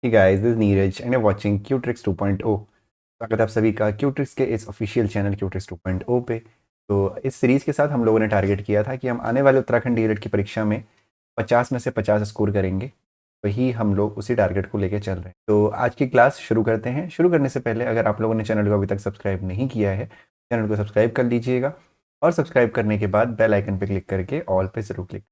Hey guys, this is Neeraj and you're watching Qtricks 2.0। स्वागत है आप सभी का Qtricks के इस ऑफिशियल चैनल Qtricks 2.0 पे। तो इस सीरीज़ के साथ हम लोगों ने टारगेट किया था कि हम आने वाले उत्तराखंड डीएलएड की परीक्षा में 50 में से 50 स्कोर करेंगे। वही हम लोग उसी टारगेट को लेकर चल रहे हैं। तो आज की क्लास शुरू करते हैं। शुरू करने से पहले अगर आप लोगों ने चैनल को अभी तक सब्सक्राइब नहीं किया है, चैनल को सब्सक्राइब कर लीजिएगा और सब्सक्राइब करने के बाद बेल आइकन पर क्लिक करके ऑल पे ज़रूर क्लिक।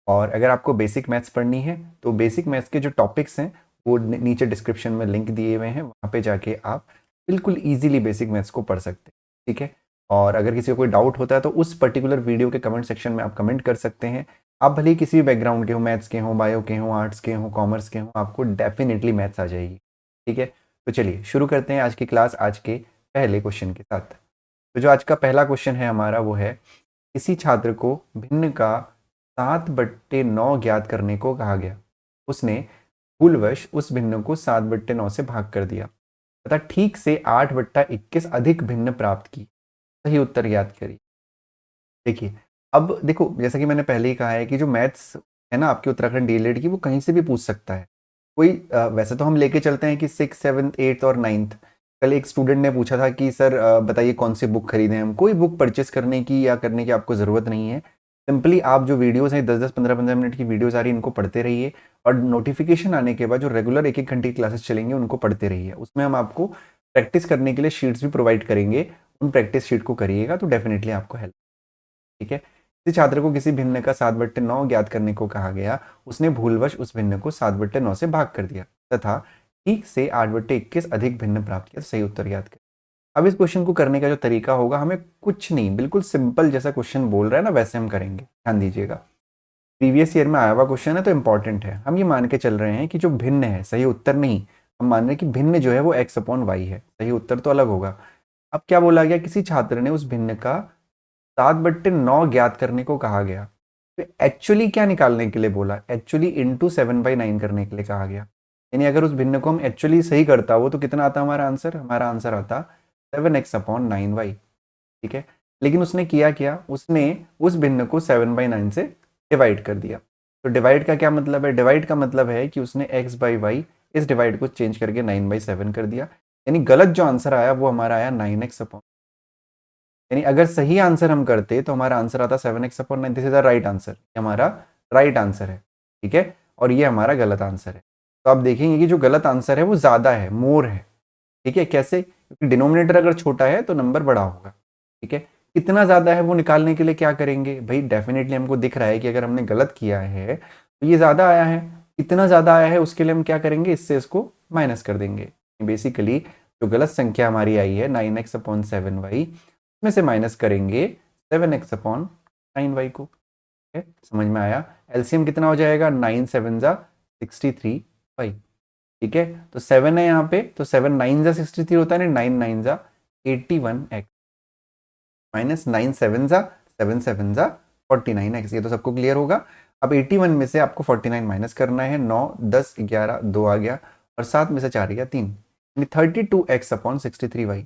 और अगर आपको बेसिक मैथ्स पढ़नी है तो बेसिक मैथ्स के जो टॉपिक्स हैं वो नीचे डिस्क्रिप्शन में लिंक दिए हुए हैं, वहाँ पे जाके आप बिल्कुल इजीली बेसिक मैथ्स को पढ़ सकते हैं। ठीक है। और अगर किसी को कोई डाउट होता है तो उस पर्टिकुलर वीडियो के कमेंट सेक्शन में आप कमेंट कर सकते हैं। आप भले ही किसी भी बैकग्राउंड के हो, मैथ्स के हों, बायो के हों, आर्ट्स के हों, कॉमर्स के हों, आपको डेफिनेटली मैथ्स आ जाएगी। ठीक है। तो चलिए शुरू करते हैं आज की क्लास आज के पहले क्वेश्चन के साथ। तो जो आज का पहला क्वेश्चन है हमारा वो है, किसी छात्र को भिन्न का 7/9 ज्ञात करने को कहा गया। उसने भूलवश उस भिन्न को 7/9 से भाग कर दिया तथा ठीक से 8/21 अधिक भिन्न प्राप्त की। सही उत्तर ज्ञात करिए। देखिए, अब देखो जैसा कि मैंने पहले ही कहा है कि जो मैथ्स है ना आपके उत्तराखंड डीएलएड की, वो कहीं से भी पूछ सकता है। कोई वैसे तो हम लेके चलते हैं कि 6, 7, 8 और 9th। कल एक स्टूडेंट ने पूछा था कि सर बताइए कौन सी बुक खरीदें हम। कोई बुक परचेस करने की या करने की आपको ज़रूरत नहीं है। सिंपली आप जो वीडियोस हैं 10-10, 15-15 मिनट की वीडियोस आ रही है, इनको पढ़ते रहिए और नोटिफिकेशन आने के बाद जो रेगुलर 1-1 घंटे की क्लासेस चलेंगे उनको पढ़ते रहिए। उसमें हम आपको प्रैक्टिस करने के लिए शीट्स भी प्रोवाइड करेंगे। उन प्रैक्टिस शीट को करिएगा तो डेफिनेटली आपको हेल्प। ठीक है। किसी छात्र को किसी भिन्न का 7/9 ज्ञात करने को कहा गया। उसने भूलवश उस भिन्न को 7/9 से भाग कर दिया तथा ठीक से 8/21 अधिक भिन्न प्राप्त किया। तो सही उत्तर याद करें। अब इस क्वेश्चन को करने का जो तरीका होगा, हमें कुछ नहीं, बिल्कुल सिंपल जैसा क्वेश्चन बोल रहा है ना वैसे हम करेंगे। ध्यान दीजिएगा, प्रीवियस ईयर में आया हुआ क्वेश्चन है तो इंपॉर्टेंट है। हम ये मान के चल रहे हैं कि जो भिन्न है, सही उत्तर नहीं, हम मान रहे हैं कि भिन्न जो है वो x/y है। सही उत्तर तो अलग होगा। अब क्या बोला गया, किसी छात्र ने उस भिन्न का 7/9 ज्ञात करने को कहा गया। तो एक्चुअली क्या निकालने के लिए बोला, एक्चुअली इंटू 7/9 करने के लिए कहा गया। यानी अगर उस भिन्न को हम एक्चुअली सही करता वो तो कितना आता हमारा आंसर, हमारा आंसर आता 7x/9y। ठीक है। लेकिन उसने किया क्या, उसने उस भिन्न को 7/9 से डिवाइड कर दिया। तो डिवाइड का क्या मतलब है, डिवाइड का मतलब है कि उसने x/y इस डिवाइड को चेंज करके 9/7 कर दिया। यानी गलत जो आंसर आया वो हमारा आया 9x/। यानी अगर सही आंसर हम करते तो हमारा आंसर आता 7x/9। This is the right answer, हमारा राइट आंसर है। ठीक है। और ये हमारा गलत आंसर है। तो आप देखेंगे कि जो गलत आंसर है वो ज़्यादा है, मोर है। ठीक है। कैसे, क्योंकि डिनोमिनेटर अगर छोटा है तो नंबर बड़ा होगा। ठीक है। कितना ज़्यादा है वो निकालने के लिए क्या करेंगे भाई, डेफिनेटली हमको दिख रहा है कि अगर हमने गलत किया है तो ये ज़्यादा आया है। कितना ज़्यादा आया है उसके लिए हम क्या करेंगे, इससे इसको माइनस कर देंगे। बेसिकली जो गलत संख्या हमारी आई है 9x/7y, में से माइनस करेंगे 7x/9y को। है समझ में आया। एलसीएम कितना हो जाएगा, 9 7 जा 63y। ठीक है। तो 7 है यहाँ पे, तो 7 9 जा 63 होता है, 9 9 जा 81x माइनस 9 7 जा 7 7 जा 49x। ये तो सबको क्लियर होगा। अब 81 में से आपको 49 माइनस करना है। 9 10 11 2 आ गया और 7 में से 4 गया 3, यानी 32x/63y।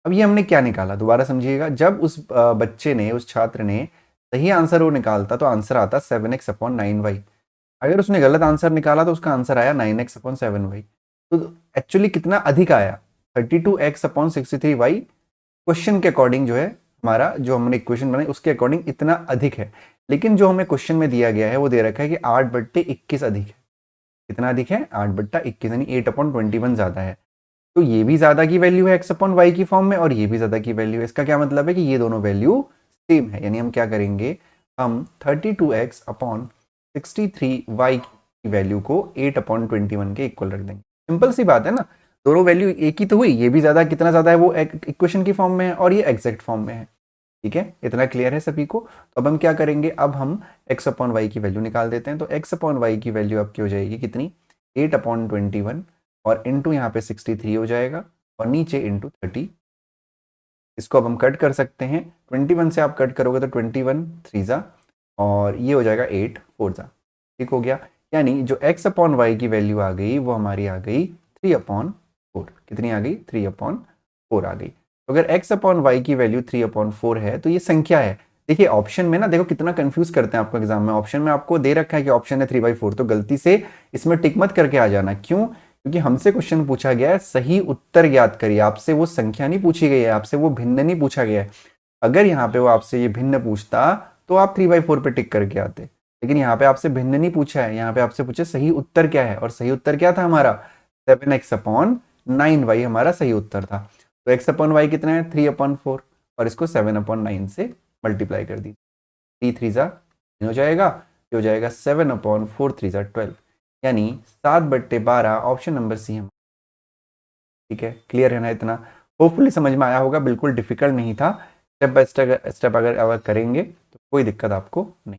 अब ये हमने क्या निकाला, दोबारा समझिएगा। जब उस बच्चे ने, उस छात्र ने सही आंसर वो निकालता तो आंसर आता 7x/9y। अगर उसने गलत आंसर निकाला तो उसका आंसर आया 9x/7y। तो एक्चुअली कितना अधिक आया, 32x/63y। क्वेश्चन के अकॉर्डिंग जो है हमारा, जो हमने इक्वेशन बनाई उसके अकॉर्डिंग इतना अधिक है। लेकिन जो हमें क्वेश्चन में दिया गया है वो दे रखा है कि 8/21 अधिक है। कितना अधिक है, 8/21, यानी 8/21 ज्यादा है। तो ये भी ज्यादा की वैल्यू है x/y की फॉर्म में और ये भी ज्यादा की वैल्यू है। इसका क्या मतलब है कि ये दोनों वैल्यू सेम है। यानी हम क्या करेंगे, हम 32x/63y की वैल्यू को 8/21 के इक्वल रख देंगे। सिंपल सी बात है ना, दोनों वैल्यू एक ही तो हुई। ये भी ज्यादा, कितना ज्यादा है वो इक्वेशन की फॉर्म में है और ये एग्जैक्ट फॉर्म में है। ठीक है, इतना क्लियर है सभी को। तो अब हम क्या करेंगे, अब हम x/y की वैल्यू निकाल देते हैं। तो x/y की वैल्यू आपकी हो जाएगी कितनी, 8/21 और इंटू यहाँ पे 63 हो जाएगा और नीचे इंटू 30। इसको अब हम कट कर सकते हैं। 21 से आप कट करोगे तो 21 3 जा और ये हो जाएगा 8 4 जा। ठीक हो गया। यानी जो x/y की वैल्यू आ गई वो हमारी आ गई 3/4। कितनी आ गई, 3/4 आ गई। तो अगर x/y की वैल्यू 3/4 है तो ये संख्या है। देखिए ऑप्शन में ना देखो कितना कंफ्यूज करते हैं आपको एग्जाम में। ऑप्शन में आपको दे रखा है कि ऑप्शन है 3/4, तो गलती से इसमें टिक मत करके आ जाना। क्यों? क्योंकि हमसे क्वेश्चन पूछा गया है सही उत्तर ज्ञात करिए, आपसे वो संख्या नहीं पूछी गई है, आपसे वो भिन्न नहीं पूछा गया है। अगर यहाँ पे वो आपसे ये भिन्न पूछता तो आप 3/4 पे टिक करके आते, लेकिन यहाँ पे आपसे भिन्न नहीं पूछा है, यहाँ पे आपसे पूछे सही उत्तर क्या है, और सही उत्तर क्या था हमारा 7x/9y हमारा सही उत्तर था। तो x/y कितना है 3/4, और इसको 7/9 से मल्टीप्लाई कर दीजिए। 3 3 हो जाएगा, ये हो जाएगा 7/4 3 12, यानी 7/12 ऑप्शन नंबर सी है। ठीक है, क्लियर है ना इतना? होपफुली समझ में आया होगा, बिल्कुल डिफिकल्ट नहीं था। स्टेप बाय स्टेप अगर करेंगे तो कोई दिक्कत आपको नहीं।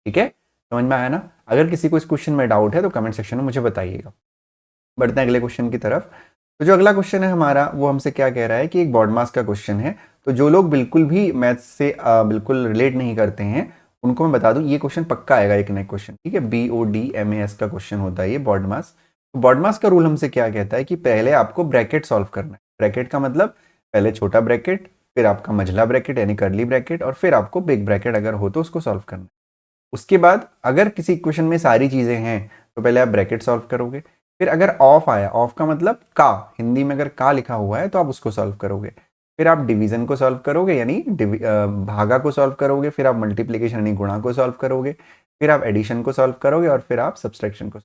ठीक है, समझ में आया ना? अगर किसी को इस क्वेश्चन में डाउट है तो कमेंट सेक्शन में मुझे बताइएगा। बढ़ते हैं अगले क्वेश्चन की तरफ। तो जो अगला क्वेश्चन है हमारा वो हमसे क्या कह रहा है कि एक बॉड मास का क्वेश्चन है। तो जो लोग बिल्कुल भी मैथ से बिल्कुल रिलेट नहीं करते हैं उनको मैं बता दूं ये क्वेश्चन पक्का आएगा एक नेक्स्ट क्वेश्चन। ठीक है, BODMAS का क्वेश्चन होता है ये बॉड मास। तो बॉड मास का रूल हमसे क्या कहता है कि पहले आपको ब्रैकेट सॉल्व करना है। ब्रैकेट का मतलब पहले छोटा ब्रैकेट, फिर आपका मझला ब्रैकेट यानी करली ब्रैकेट, और फिर आपको बिग ब्रैकेट अगर हो तो उसको सॉल्व करना है। उसके बाद अगर किसी इक्वेशन में सारी चीजें हैं तो पहले आप ब्रैकेट सॉल्व करोगे। फिर अगर ऑफ आया, ऑफ का मतलब का, हिंदी में अगर का लिखा हुआ है तो आप उसको सॉल्व करोगे। फिर आप डिवीजन को सॉल्व करोगे यानी भागा को सॉल्व करोगे। फिर आप मल्टीप्लीकेशन यानी गुणा को सॉल्व करोगे। फिर आप एडिशन को सॉल्व करोगे, और फिर आप सब्सट्रैक्शन को।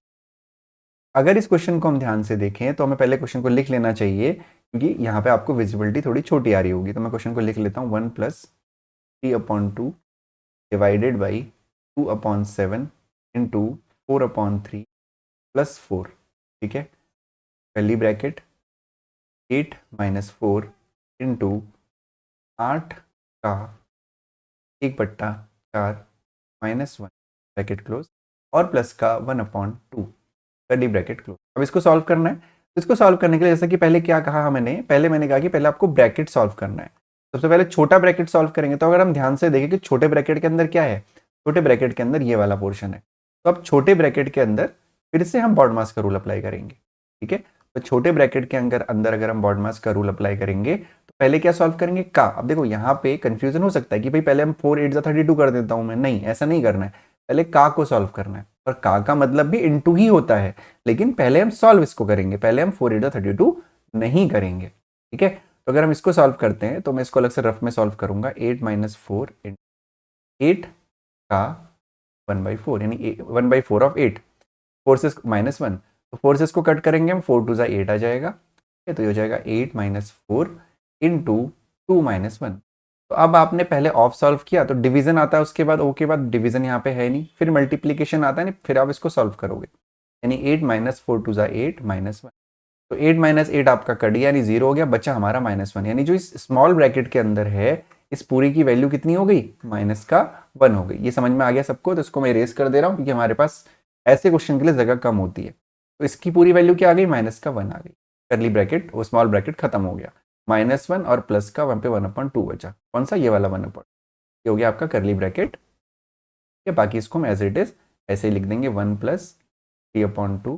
अगर इस क्वेश्चन को हम ध्यान से देखें तो हमें पहले क्वेश्चन को लिख लेना चाहिए, क्योंकि यहाँ पे आपको विजिबिलिटी थोड़ी छोटी आ रही होगी। तो मैं क्वेश्चन को लिख लेता हूँ 1+3/2 डिवाइडेड बाई 2/7 इंटू 4/3 प्लस 4। ठीक है, पहली ब्रैकेट 8 - 4 इंटू 8 का 1/4 -1 ब्रैकेट क्लोज, और प्लस का 1/2 कर्ली ब्रैकेट क्लोज। अब इसको सॉल्व करना है। तो इसको सॉल्व करने के लिए जैसा कि पहले क्या कहा मैंने, पहले मैंने कहा कि पहले आपको ब्रैकेट सॉल्व करना है। सबसे पहले छोटा ब्रैकेट सॉल्व करेंगे। तो अगर हम ध्यान से देखें कि छोटे ब्रैकेट के अंदर क्या है, छोटे ब्रैकेट के अंदर ये वाला पोर्शन है। तो अब छोटे ब्रैकेट के अंदर फिर से हम बॉड मास का रूल अप्लाई करेंगे। ठीक है, तो छोटे ब्रैकेट के अंदर अगर हम बॉड मास का रूल अप्लाई करेंगे तो पहले क्या सॉल्व करेंगे का। अब देखो यहाँ पे कंफ्यूजन हो सकता है कि भाई पहले हम 4 8 32 कर देता हूं मैं, नहीं ऐसा नहीं करना है। पहले का को सॉल्व करना है, और का मतलब भी इंटू ही होता है, लेकिन पहले हम सॉल्व इसको करेंगे, पहले हम 4 8 32 नहीं करेंगे। ठीक है, तो अगर हम इसको सॉल्व करते हैं तो मैं इसको अलग से रफ में सॉल्व करूंगा। 8 - 4 8 का 1/4 यानी 1/4 ऑफ 8, फोर्सेस -1, तो फोर्सेस को कट करेंगे हम, 4 2 8 आ जाएगा। ठीक है, तो ये हो जाएगा 8 - 4 इंटू 2 - 1। तो अब आपने पहले ऑफ सॉल्व किया तो डिवीजन आता है, उसके बाद ओ के बाद डिवीजन यहाँ पे है नहीं, फिर मल्टीप्लीकेशन आता है नहीं, फिर आप इसको सॉल्व करोगे। यानी 8 - 4 2 8 -1। तो 8 - 8 आपका कट गया यानी 0 हो गया, बचा हमारा -1। यानी जो इस स्मॉल ब्रैकेट के अंदर है इस पूरी की वैल्यू कितनी हो गई, -1 हो गई। ये समझ में आ गया सबको? तो इसको मैं इरेज कर दे रहा हूँ क्योंकि हमारे पास ऐसे क्वेश्चन के लिए जगह कम होती है। तो इसकी पूरी वैल्यू क्या आ गई, -1 आ गई। करली ब्रैकेट वो स्मॉल ब्रैकेट खत्म हो गया, -1 और प्लस का वहां पे 1/2 बचा। कौन सा, ये वाला 1/2। ये हो गया आपका करली ब्रैकेट। या बाकी इसको हम एज इट इज ऐसे ही लिख देंगे 1+3/2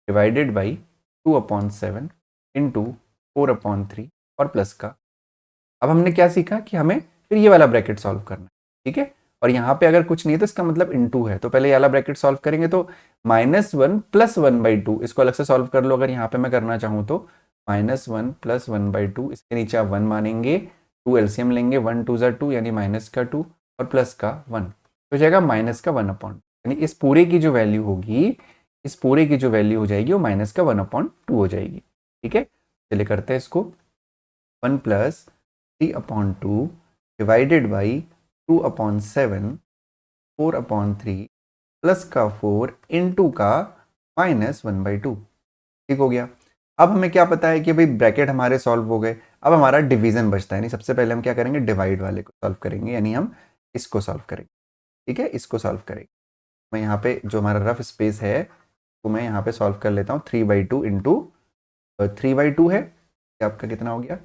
डिवाइडेड बाई 2/7 इंटू 4/3 और प्लस का। अब हमने क्या सीखा कि हमें फिर ये वाला ब्रैकेट सॉल्व करना है। ठीक है, और यहाँ पे अगर कुछ नहीं है तो इसका मतलब इनटू है, तो पहले ये वाला ब्रैकेट सॉल्व करेंगे। तो -1 + 1/2 इसको अलग से सॉल्व कर लो अगर यहाँ पे मैं करना चाहूँ तो। -1 + 1/2 इसके नीचे आप 1 मानेंगे, 2 एलसीएम लेंगे, 1 2 2 यानी -2 और प्लस का 1, तो हो जाएगा -1/2। यानी इस पूरे की जो वैल्यू होगी, इस पूरे की जो वैल्यू हो जाएगी वो -1/2 हो जाएगी। ठीक है, चलिए करते हैं इसको। 1+3/2 डिवाइडेड बाई 2/7 4/3 प्लस का 4 इंटू का -1/2। ठीक हो गया। अब हमें क्या पता है कि भाई ब्रैकेट हमारे सॉल्व हो गए। अब हमारा डिवीजन बचता है, यानी सबसे पहले हम क्या करेंगे, डिवाइड वाले को सॉल्व करेंगे, यानी हम इसको सॉल्व करेंगे। ठीक है, इसको सॉल्व करेंगे। मैं यहाँ पे जो हमारा रफ स्पेस है तो मैं यहाँ पे सॉल्व कर लेता हूँ। 3/2 इंटू 3/2 है, ये आपका कितना हो गया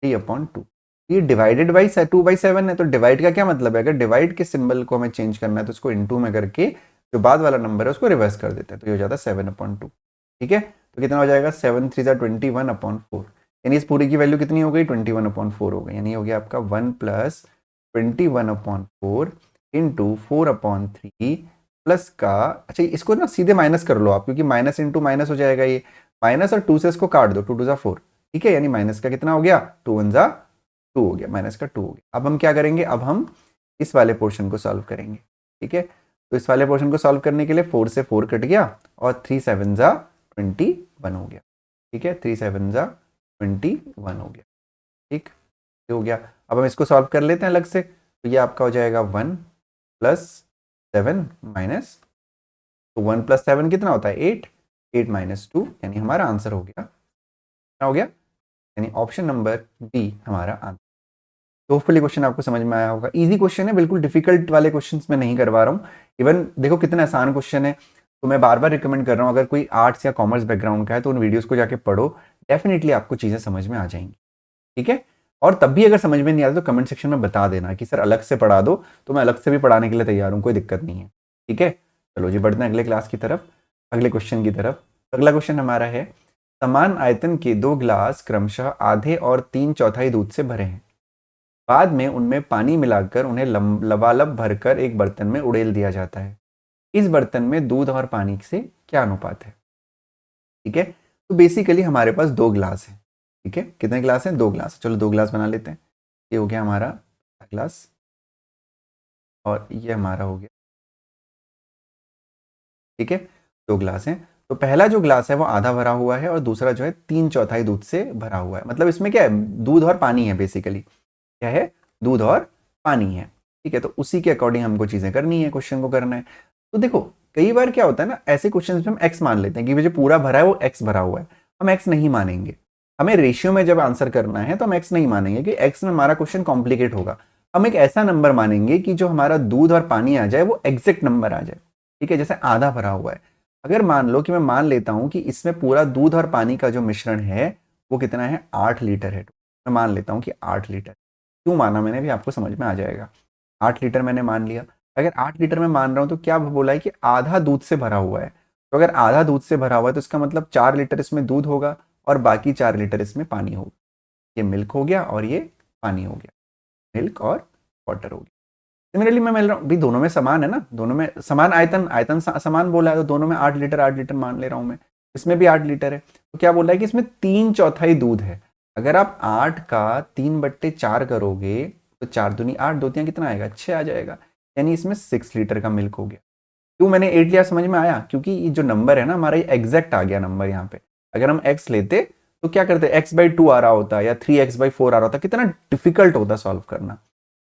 3/2। ये डिवाइडेड बाई 2/7 है, तो डिवाइड का क्या मतलब है, अगर डिवाइड के सिंबल को हमें चेंज करना है तो इसको इनटू में करके जो बाद वाला नंबर है उसको रिवर्स कर देते हैं, तो ये हो जाता है 7/2। ठीक है, तो कितना हो जाएगा 7 3 21/4, यानी इस पूरी की वैल्यू कितनी हो गई 21/4 हो गई। यानी हो गया आपका 1 21/4 इंटू 4/3 प्लस का, अच्छा इसको ना सीधे माइनस कर लो आप, क्योंकि माइनस इंटू माइनस हो जाएगा ये, माइनस और 2 से इसको काट दो, 2 2 जा 4, ठीक है, यानी माइनस का कितना हो गया, 2 1 जा 2 हो गया, माइनस का 2 हो गया। अब हम क्या करेंगे, अब हम इस वाले पोर्शन को सॉल्व करेंगे, ठीक है। तो इस वाले पोर्शन को सॉल्व करने के लिए 4 से 4 कट गया और 3 7 जा 21 हो गया, ठीक है, 3 7 जा 21 हो गया, ठीक, ये हो गया। अब हम इसको सॉल्व कर लेते हैं अलग से, तो ये आपका हो जाएगा 1 प्लस 7 माइनस, तो 1 प्लस 7 कितना होता है 8, 8 माइनस 2, यानी हमारा आंसर हो गया, क्या हो गया, यानी ऑप्शन नंबर बी हमारा आंसर। तो होपफुली क्वेश्चन आपको समझ में आया होगा। इजी क्वेश्चन है, बिल्कुल डिफिकल्ट वाले क्वेश्चंस मैं नहीं करवा रहा हूँ। इवन देखो कितना आसान क्वेश्चन है, तो मैं बार बार रिकमेंड कर रहा हूँ, अगर कोई आर्ट्स या कॉमर्स बैकग्राउंड का है तो उन वीडियोस को जाके पढ़ो, डेफिनेटली आपको चीज़ें समझ में आ जाएंगी, ठीक है। और तब भी अगर समझ में नहीं आता तो कमेंट सेक्शन में बता देना कि सर अलग से पढ़ा दो, तो मैं अलग से भी पढ़ाने के लिए तैयार हूँ, कोई दिक्कत नहीं है, ठीक है। चलो जी बढ़ते हैं अगले क्लास की तरफ, अगले क्वेश्चन की तरफ। अगला क्वेश्चन हमारा है, समान आयतन के 2 ग्लास क्रमशः आधे और 3/4 दूध से भरे हैं, बाद में उनमें पानी मिलाकर उन्हें लबालब भरकर एक बर्तन में उड़ेल दिया जाता है। इस बर्तन में दूध और पानी से क्या अनुपात है, ठीक है। तो बेसिकली हमारे पास 2 ग्लास है, ठीक है, कितने ग्लास हैं, 2 ग्लास, चलो 2 ग्लास बना लेते हैं। ये हो गया हमारा ग्लास और ये हमारा हो गया, ठीक है, 2 ग्लास हैं। तो पहला जो ग्लास है वो आधा भरा हुआ है और दूसरा जो है 3/4 दूध से भरा हुआ है। मतलब इसमें क्या है, दूध और पानी है, बेसिकली क्या है, दूध और पानी है, ठीक है। तो उसी के अकॉर्डिंग हमको चीजें करनी है, क्वेश्चन को करना है। तो देखो कई बार क्या होता है ना, ऐसे क्वेश्चन में हम एक्स मान लेते हैं कि जो पूरा भरा है वो एक्स भरा हुआ है, हम एक्स नहीं मानेंगे। हमें रेशियो में जब आंसर करना है तो हम एक्स नहीं मानेंगे कि एक्स में हमारा क्वेश्चन कॉम्प्लिकेट होगा। हम एक ऐसा नंबर मानेंगे कि जो हमारा दूध और पानी आ जाए वो एग्जैक्ट नंबर आ जाए, ठीक है। जैसे आधा भरा हुआ है, अगर मान लो कि मैं मान लेता हूं कि इसमें पूरा दूध और पानी का जो मिश्रण है वो कितना है, 8 लीटर है, मैं मान लेता हूं कि 8 लीटर। क्यों माना मैंने भी आपको समझ में आ जाएगा। 8 लीटर मैंने मान लिया, अगर 8 लीटर में मान रहा हूं तो क्या बोला है कि आधा दूध से भरा हुआ है। तो अगर आधा दूध से भरा हुआ है तो इसका मतलब 4 लीटर इसमें दूध होगा और बाकी 4 लीटर इसमें पानी होगा। ये मिल्क हो गया और ये पानी हो गया, मिल्क और वाटर हो गया। सिमिलरली मैं मिल रहा हूँ भी, दोनों में समान है ना, दोनों में समान आयतन, आयतन समान बोला है, तो दोनों में 8 लीटर मान ले रहा हूं मैं, इसमें भी 8 लीटर है। तो क्या बोला है कि इसमें 3/4 दूध है। अगर आप 8 का 3/4 करोगे तो 4 दूनी 8, 2 3 कितना आएगा, 6 आ जाएगा, यानी इसमें 6 लीटर का मिल्क हो गया। क्यों मैंने 8 लिया समझ में आया, क्योंकि ये जो नंबर है ना हमारा, ये एग्जैक्ट आ गया नंबर यहाँ पे। अगर हम x लेते तो क्या करते, x/2 आ रहा होता या 3x/4 आ रहा होता, कितना डिफिकल्ट होता सॉल्व करना।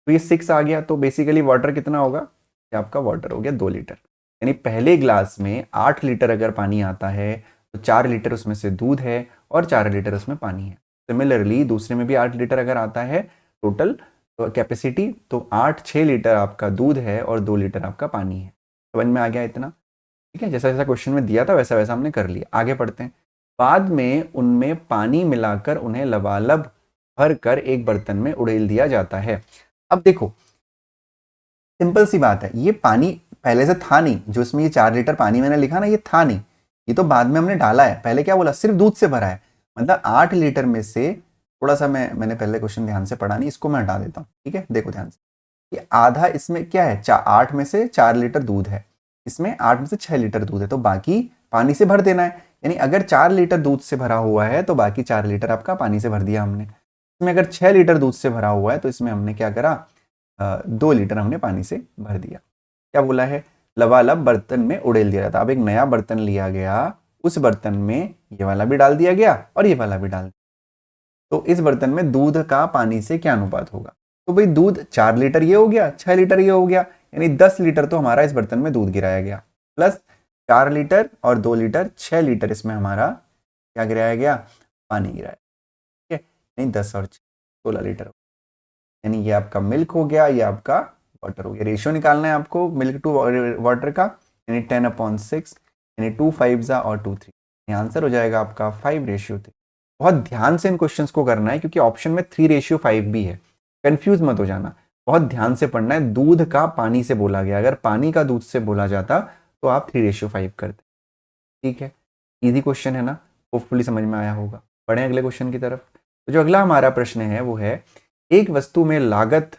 तो ये 6 आ गया, तो बेसिकली वाटर कितना होगा, ये आपका वाटर हो गया 2 लीटर। यानी पहले ग्लास में 8 लीटर अगर पानी आता है तो 4 लीटर उसमें से दूध है और 4 लीटर उसमें पानी है। सिमिलरली दूसरे में भी 8 लीटर अगर आता है टोटल कैपेसिटी, तो 6 लीटर आपका दूध है और 2 लीटर आपका पानी है। समझ में आ गया इतना, ठीक है। जैसा जैसा क्वेश्चन में दिया था वैसा वैसा हमने कर लिया। आगे पढ़ते हैं, बाद में उनमें पानी मिलाकर उन्हें लबालब भर कर एक बर्तन में उड़ेल दिया जाता है। अब देखो सिंपल सी बात है, ये पानी पहले से था नहीं, जो इसमें ये 4 लीटर पानी मैंने लिखा ना, ये था नहीं, ये तो बाद में हमने डाला है। पहले क्या बोला, सिर्फ दूध से भरा है, मतलब 8 लीटर में से थोड़ा सा मैंने पहले क्वेश्चन ध्यान से पढ़ा नहीं, इसको मैं हटा देता हूँ, ठीक है। देखो ध्यान से, ये आधा इसमें क्या है, 8 में से 4 लीटर दूध है, इसमें 8 में से 6 लीटर दूध है, तो बाकी पानी से भर देना है। यानी अगर 4 लीटर दूध से भरा हुआ है तो बाकी 4 लीटर आपका पानी से भर दिया हमने। इसमें अगर 6 लीटर दूध से भरा हुआ है तो इसमें हमने क्या करा, 2 लीटर हमने पानी से भर दिया। क्या बोला है, लबालब बर्तन में उड़ेल दिया जाता। अब एक नया बर्तन लिया गया, उस बर्तन में ये वाला भी डाल दिया गया और ये वाला भी डाल दिया। तो इस बर्तन में दूध का पानी से क्या अनुपात होगा, तो भाई दूध 4 लीटर ये हो गया, 6 लीटर ये हो गया, यानी 10 लीटर तो हमारा इस बर्तन में दूध गिराया गया, प्लस 4 लीटर और 2 लीटर 6 लीटर इसमें हमारा क्या गिराया गया, पानी गिराया, ठीक है। नहीं 10 और 16 लीटर, यानी ये आपका मिल्क हो गया, ये आपका वाटर हो गया। रेशियो निकालना है आपको मिल्क टू वाटर का, यानी 10/6, यानी 2 5 और 2 3, आंसर हो जाएगा आपका 5:3। बहुत ध्यान से इन क्वेश्चंस को करना है क्योंकि ऑप्शन में 3:5 भी है, कंफ्यूज मत हो जाना, बहुत ध्यान से पढ़ना है। दूध का पानी से बोला गया, अगर पानी का दूध से बोला जाता तो आप 3:5 करते, ठीक है। इजी क्वेश्चन है ना, होपफुली समझ में आया होगा। पढ़ें अगले क्वेश्चन की तरफ। तो जो अगला हमारा प्रश्न है वो है, एक वस्तु में लागत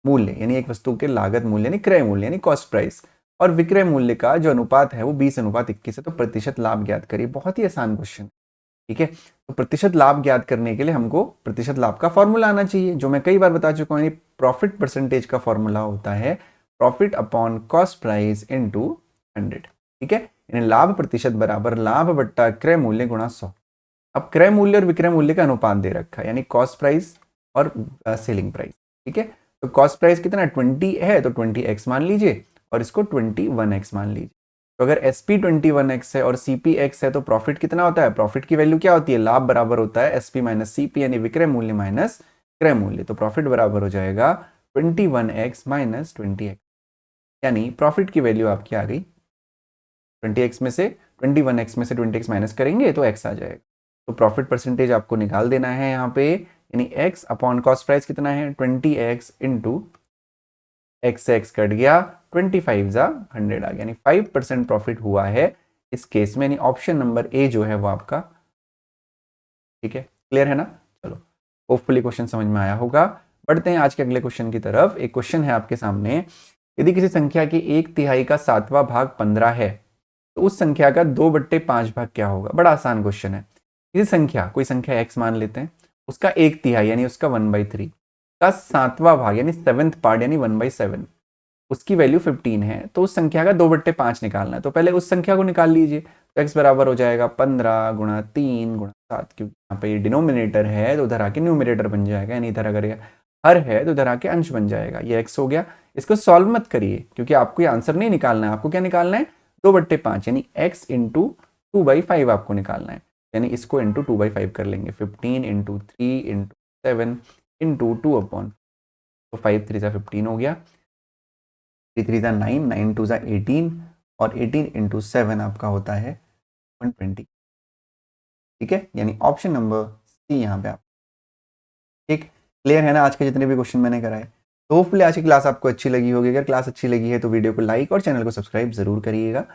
मूल्य यानी एक वस्तु के लागत मूल्य यानी क्रय मूल्य यानी कॉस्ट प्राइस और विक्रय मूल्य का जो अनुपात है वो 20:21 है। तो प्रतिशत लाभ ज्ञात करिए। बहुत ही आसान क्वेश्चन, ठीक है। तो प्रतिशत लाभ ज्ञात करने के लिए हमको प्रतिशत लाभ का फॉर्मूला आना चाहिए, जो मैं कई बार बता चुका हूँ। प्रॉफिट परसेंटेज का फॉर्मूला होता है profit upon cost price into 100, ठीक है। यानी लाभ प्रतिशत बराबर लाभ बट्टा क्रय मूल्य गुणा 100। अब क्रय मूल्य और विक्रय मूल्य का अनुपात दे रखा है, यानी कॉस्ट प्राइस और सेलिंग प्राइस, ठीक है। तो कॉस्ट प्राइस कितना 20 है तो 20x मान लीजिए और इसको 21x मान लीजिए। तो अगर SP 21x है और CP x है तो प्रॉफिट कितना होता है? प्रॉफिट की वैल्यू क्या होती है? लाभ बराबर होता है SP माइनस CP यानी विक्रय मूल्य माइनस क्रय मूल्य। तो प्रॉफिट बराबर हो जाएगा 21x माइनस 20x, यानी प्रॉफिट की वैल्यू आपकी आ गई 20x में से 21x में से 20x माइनस करेंगे तो x आ जाएगा। तो प्रॉफिट परसेंटेज आपको निकाल देना है यहाँ पे, यानी x अपॉन कॉस्ट प्राइस कितना है 20x इंटू x से x कट गया 25 जा 100 आ गया, यानी 5% प्रॉफिट हुआ है इस केस में। यानी ऑप्शन नंबर ए जो है वो आपका, ठीक है। क्लियर है ना? चलो, होपफुली क्वेश्चन समझ में आया होगा। बढ़ते हैं आज के अगले क्वेश्चन की तरफ। एक क्वेश्चन है आपके सामने, यदि किसी संख्या की 1/3 का 7वां भाग 15 है तो उस संख्या का 2/5 भाग क्या होगा? बड़ा आसान क्वेश्चन है। किसी संख्या, कोई संख्या x मान लेते हैं, उसका 1/3 यानी उसका 1/3 का 7वां भाग यानी 7th पार्ट यानी 1/7, उसकी वैल्यू 15 है, तो उस संख्या का 2/5 निकालना है। तो पहले उस संख्या को निकाल लीजिए। तो x बराबर हो जाएगा 15 गुणा 3 गुणा 7, क्योंकि यहाँ पे ये डिनोमिनेटर है तो उधर आके न्यूमिनेटर बन जाएगा, यानी इधर अगर ये हर है तो उधर आके अंश बन जाएगा। ये x हो गया। इसको सॉल्व मत करिए क्योंकि आपको ये आंसर नहीं निकालना है। आपको क्या निकालना है? 2/5 यानी x इंटू 2/5 आपको निकालना है। यानी इसको इंटू 2/5 कर लेंगे। 15 इंटू 3 इंटू 7 इंटू 2/, तो 5 3 जा 15 हो गया, 3 3 जा 9, 9 2 जा 18 और 18 इंटू 7 आपका होता है 120, ठीक है। यानी ऑप्शन नंबर सी यहाँ पे आप, ठीक। क्लियर है ना आज के जितने भी क्वेश्चन मैंने कराए? तो होपफुली आज की क्लास आपको अच्छी लगी होगी। अगर क्लास अच्छी लगी है तो वीडियो को लाइक और चैनल को सब्सक्राइब जरूर करिएगा।